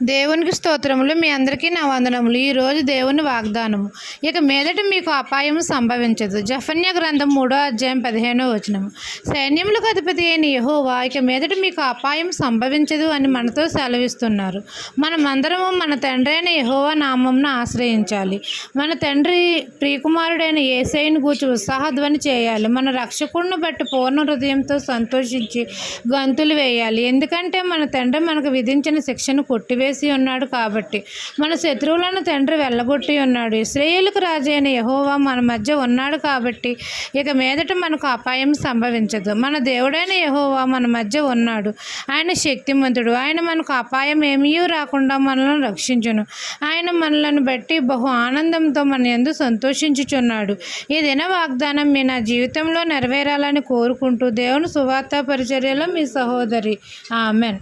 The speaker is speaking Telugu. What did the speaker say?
దేవునికి స్తోత్రములు. మీ అందరికీ నా వందనములు. ఈరోజు దేవుని వాగ్దానము. ఇక మీదట మీకు అపాయము సంభవించదు. జెఫన్యా గ్రంథం 3:15 సైన్యములకు అధిపతి అయిన యెహోవా ఇక మీదట మీకు అపాయం సంభవించదు అని మనతో సెలవిస్తున్నారు. మనమందరము మన తండ్రి అయిన యెహోవా నామమున ఆశ్రయించాలి. మన తండ్రి ప్రియకుమారుడైన యేసయ్యను గూర్చి ఉత్సాహధ్వని చేయాలి. మన రక్షకుడిని బట్టి పూర్ణ హృదయంతో సంతోషించి గంతులు వేయాలి. ఎందుకంటే మన తండ్రి మనకు విధించిన శిక్షను కొట్టివేసి ఉన్నాడు కాబట్టి. మన శత్రువులను తండ్రి వెళ్ళగొట్టి ఉన్నాడు. ఇశ్రాయేలుకు రాజు అయిన యెహోవా మన మధ్య ఉన్నాడు కాబట్టి ఇక మీదట మనకు అపాయం సంభవించదు. మన దేవుడైన యెహోవా మన మధ్య ఉన్నాడు. ఆయన శక్తిమంతుడు. ఆయన మనకు అపాయం ఏమీ రాకుండా మనల్ని రక్షించును. ఆయన మనలను బట్టి బహు ఆనందంతో మన యందు సంతోషించుచున్నాడు. ఈ దిన వాగ్దానం మీ నా జీవితంలో నెరవేరాలని కోరుకుంటూ దేవుని సువార్త పరిచర్యలో మీ సహోదరి. ఆమెన్.